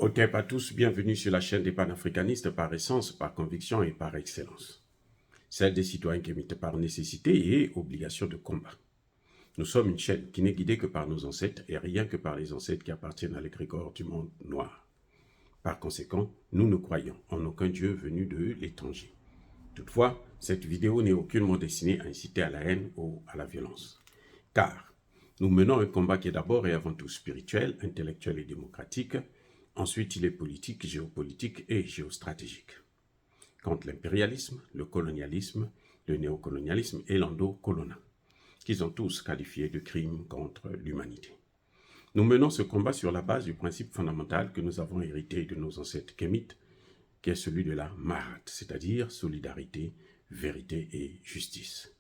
Otep à tous, bienvenue sur la chaîne des panafricanistes par essence, par conviction et par excellence. Celle des citoyens qui émettent par nécessité et obligation de combat. Nous sommes une chaîne qui n'est guidée que par nos ancêtres et rien que par les ancêtres qui appartiennent à l'égrégore du monde noir. Par conséquent, nous ne croyons en aucun Dieu venu de l'étranger. Toutefois, cette vidéo n'est aucunement destinée à inciter à la haine ou à la violence. Car nous menons un combat qui est d'abord et avant tout spirituel, intellectuel et démocratique. Ensuite, il est politique, géopolitique et géostratégique. Contre l'impérialisme, le colonialisme, le néocolonialisme et l'endocolonat, qu'ils ont tous qualifié de crimes contre l'humanité. Nous menons ce combat sur la base du principe fondamental que nous avons hérité de nos ancêtres kémites, qui est celui de la Mahat, c'est-à-dire solidarité, vérité et justice.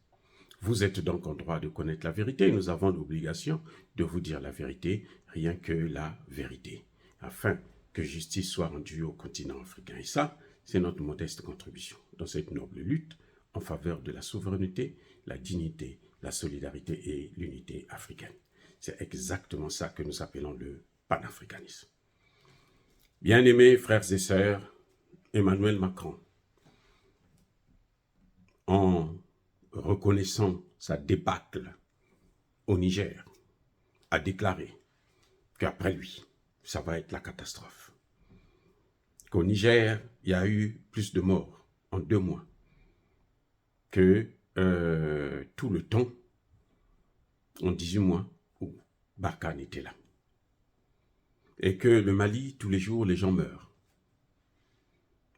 Vous êtes donc en droit de connaître la vérité et nous avons l'obligation de vous dire la vérité, rien que la vérité, afin que justice soit rendue au continent africain. Et ça, c'est notre modeste contribution dans cette noble lutte en faveur de la souveraineté, la dignité, la solidarité et l'unité africaine. C'est exactement ça que nous appelons le panafricanisme. Bien-aimés frères et sœurs, Emmanuel Macron, en reconnaissant sa débâcle au Niger, a déclaré qu'après lui, ça va être la catastrophe. Qu'au Niger, il y a eu plus de morts en 2 mois que tout le temps, en 18 mois, où Barkhane était là. Et que le Mali, tous les jours, les gens meurent.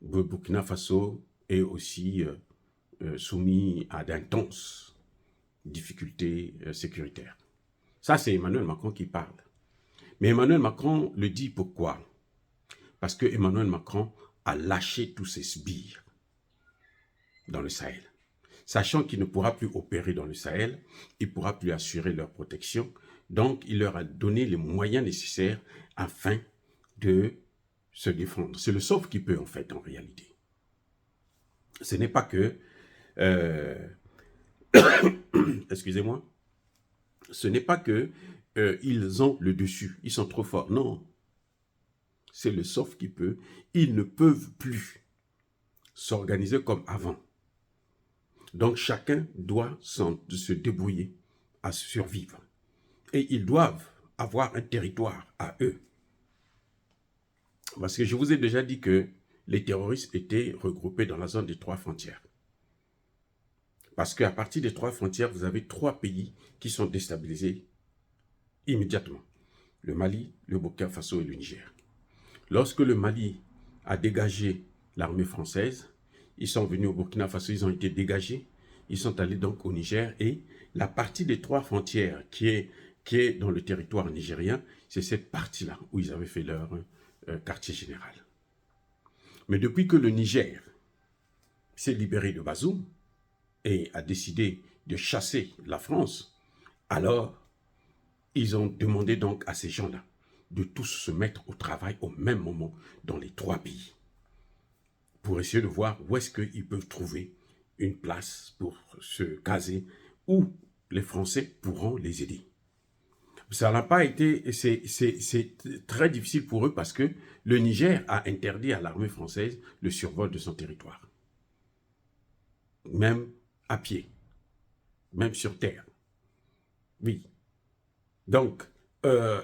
Le Burkina Faso est aussi soumis à d'intenses difficultés sécuritaires. Ça, c'est Emmanuel Macron qui parle. Mais Emmanuel Macron le dit pourquoi? Parce que Emmanuel Macron a lâché tous ses sbires dans le Sahel. Sachant qu'il ne pourra plus opérer dans le Sahel, il ne pourra plus assurer leur protection. Donc, il leur a donné les moyens nécessaires afin de se défendre. C'est le sauve qui peut, en fait, en réalité. Ce n'est pas que... excusez-moi. Ce n'est pas que ils ont le dessus, ils sont trop forts. Non. C'est le sauve qui peut. Ils ne peuvent plus s'organiser comme avant. Donc, chacun doit se débrouiller à survivre. Et ils doivent avoir un territoire à eux. Parce que je vous ai déjà dit que les terroristes étaient regroupés dans la zone des 3 frontières. Parce qu'à partir des 3 frontières, vous avez 3 pays qui sont déstabilisés immédiatement. Le Mali, le Burkina Faso et le Niger. Lorsque le Mali a dégagé l'armée française, ils sont venus au Burkina Faso, ils ont été dégagés, ils sont allés donc au Niger et la partie des 3 frontières qui est dans le territoire nigérien, c'est cette partie-là où ils avaient fait leur quartier général. Mais depuis que le Niger s'est libéré de Bazoum et a décidé de chasser la France, alors ils ont demandé donc à ces gens-là de tous se mettre au travail au même moment dans les 3 pays pour essayer de voir où est-ce qu'ils peuvent trouver une place pour se caser où les Français pourront les aider. Ça n'a pas été, c'est très difficile pour eux parce que le Niger a interdit à l'armée française le survol de son territoire. Même à pied, même sur terre. Oui. Donc,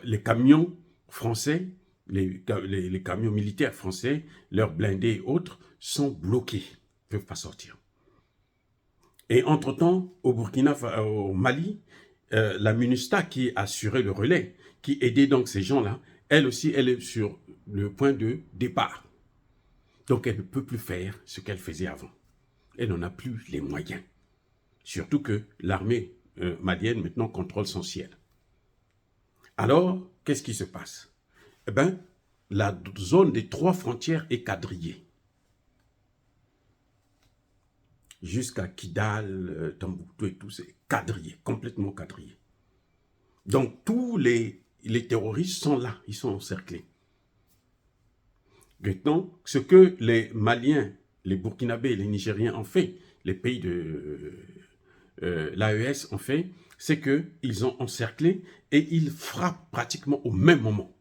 les camions français, les camions militaires français, leurs blindés et autres, sont bloqués, ne peuvent pas sortir. Et entre-temps, au Mali, la MINUSTAH qui assurait le relais, qui aidait donc ces gens-là, elle aussi, elle est sur le point de départ. Donc, elle ne peut plus faire ce qu'elle faisait avant. Elle n'en a plus les moyens. Surtout que l'armée malienne, maintenant, contrôle son ciel. Alors, qu'est-ce qui se passe? Eh bien, la zone des 3 frontières est quadrillée. Jusqu'à Kidal, Tombouctou et tout, c'est quadrillé, complètement quadrillé. Donc, tous les terroristes sont là, ils sont encerclés. Maintenant, ce que les Maliens, les Burkinabés et les Nigériens ont fait, les pays de l'AES ont fait, c'est qu'ils ont encerclé et ils frappent pratiquement au même moment.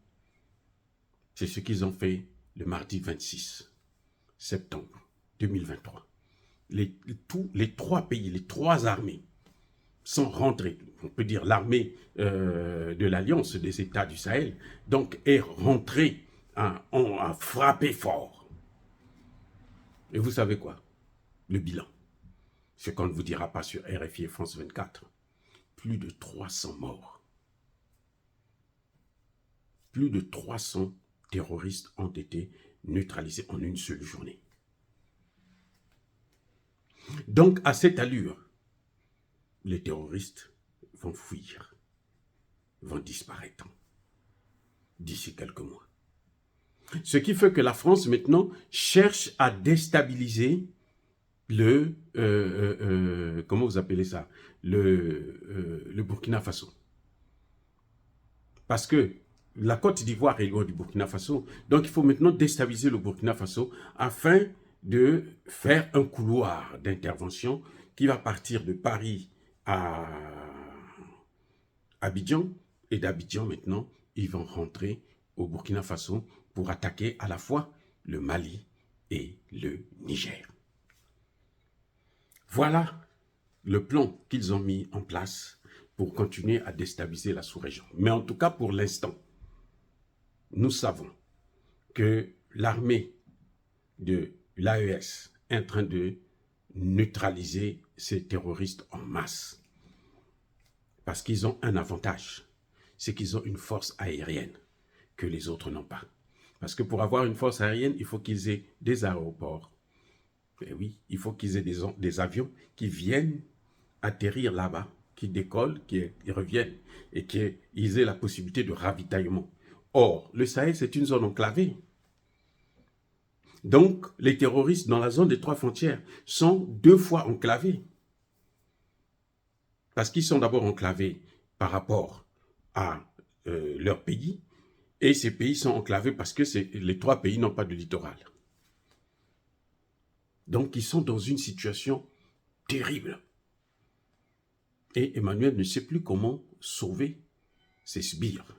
C'est ce qu'ils ont fait le mardi 26 septembre 2023. Tous les trois pays, les trois armées sont rentrées. On peut dire l'armée de l'Alliance des États du Sahel, donc est rentrée, a frappé fort. Et vous savez quoi? Le bilan. Ce qu'on ne vous dira pas sur RFI et France 24. Plus de 300 morts. Plus de 300 terroristes ont été neutralisés en une seule journée. Donc, à cette allure, les terroristes vont fuir, vont disparaître d'ici quelques mois. Ce qui fait que la France, maintenant, cherche à déstabiliser comment vous appelez ça, le Burkina Faso. Parce que la Côte d'Ivoire est loin du Burkina Faso, donc il faut maintenant déstabiliser le Burkina Faso afin de faire un couloir d'intervention qui va partir de Paris à Abidjan, et d'Abidjan maintenant, ils vont rentrer au Burkina Faso pour attaquer à la fois le Mali et le Niger. Voilà le plan qu'ils ont mis en place pour continuer à déstabiliser la sous-région. Mais en tout cas, pour l'instant, nous savons que l'armée de l'AES est en train de neutraliser ces terroristes en masse. Parce qu'ils ont un avantage, c'est qu'ils ont une force aérienne que les autres n'ont pas. Parce que pour avoir une force aérienne, il faut qu'ils aient des aéroports. Et oui, il faut qu'ils aient des avions qui viennent atterrir là-bas, qui décollent, qui reviennent, et qu'ils aient la possibilité de ravitaillement. Or, le Sahel, c'est une zone enclavée. Donc, les terroristes dans la zone des trois frontières sont deux fois enclavés. Parce qu'ils sont d'abord enclavés par rapport à leur pays, et ces pays sont enclavés parce que les trois pays n'ont pas de littoral. Donc, ils sont dans une situation terrible. Et Emmanuel ne sait plus comment sauver ses sbires.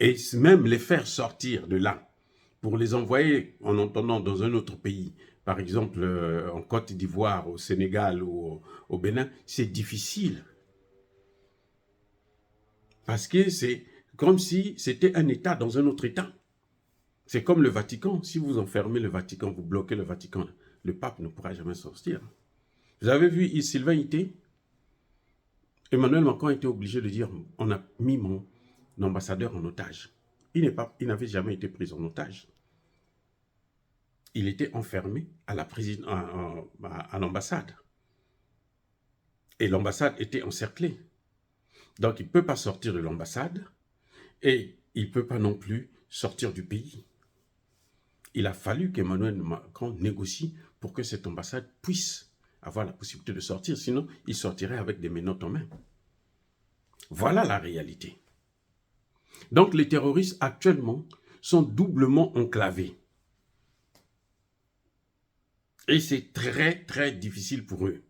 Et même les faire sortir de là, pour les envoyer en entendant dans un autre pays, par exemple en Côte d'Ivoire, au Sénégal ou au Bénin, c'est difficile. Parce que c'est comme si c'était un État dans un autre État. C'est comme le Vatican. Si vous enfermez le Vatican, vous bloquez le Vatican, le pape ne pourra jamais sortir. Vous avez vu Sylvain Ité? Emmanuel Macron a été obligé de dire « on a mis mon ambassadeur en otage ». Il n'avait jamais été pris en otage. Il était enfermé à l'ambassade. Et l'ambassade était encerclée. Donc il ne peut pas sortir de l'ambassade et il ne peut pas non plus sortir du pays. Il a fallu qu'Emmanuel Macron négocie pour que cette ambassade puisse avoir la possibilité de sortir. Sinon, il sortirait avec des menottes en main. Voilà la réalité. Donc les terroristes actuellement sont doublement enclavés. Et c'est très très difficile pour eux.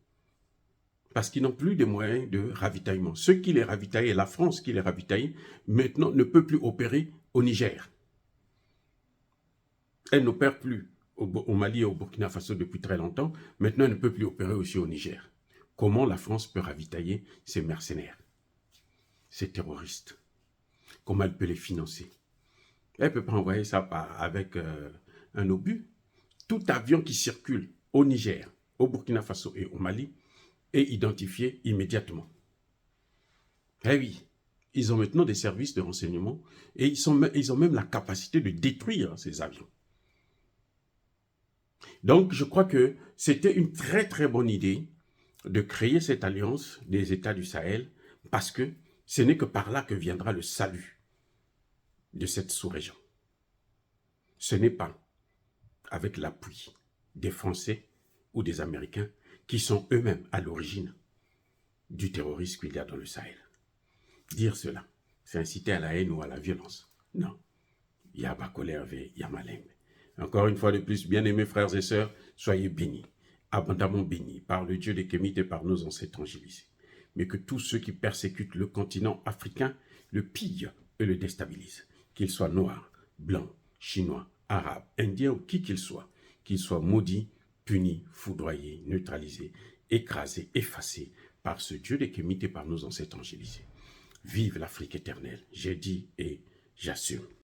Parce qu'ils n'ont plus de moyens de ravitaillement. Ceux qui les ravitaillaient, la France qui les ravitaillait, maintenant ne peut plus opérer au Niger. Elle n'opère plus au Mali et au Burkina Faso depuis très longtemps. Maintenant, elle ne peut plus opérer aussi au Niger. Comment la France peut ravitailler ces mercenaires, ces terroristes? Comment elle peut les financer? Elle ne peut pas envoyer ça avec un obus. Tout avion qui circule au Niger, au Burkina Faso et au Mali est identifié immédiatement. Eh oui, ils ont maintenant des services de renseignement et ils ont même la capacité de détruire ces avions. Donc, je crois que c'était une très très bonne idée de créer cette alliance des États du Sahel parce que ce n'est que par là que viendra le salut de cette sous-région. Ce n'est pas avec l'appui des Français ou des Américains qui sont eux-mêmes à l'origine du terrorisme qu'il y a dans le Sahel. Dire cela, c'est inciter à la haine ou à la violence. Non. Il y a Bakolervé, il y a Maleng. Encore une fois de plus, bien-aimés frères et sœurs, soyez bénis, abondamment bénis par le Dieu des Kémites et par nos ancêtres angélisés. Mais que tous ceux qui persécutent le continent africain le pillent et le déstabilisent, qu'ils soient noirs, blanc, chinois, arabe, indien ou qui qu'il soit maudit, puni, foudroyé, neutralisé, écrasé, effacé par ce Dieu des Kémites et par nos ancêtres angélisés. Vive l'Afrique éternelle, j'ai dit et j'assume.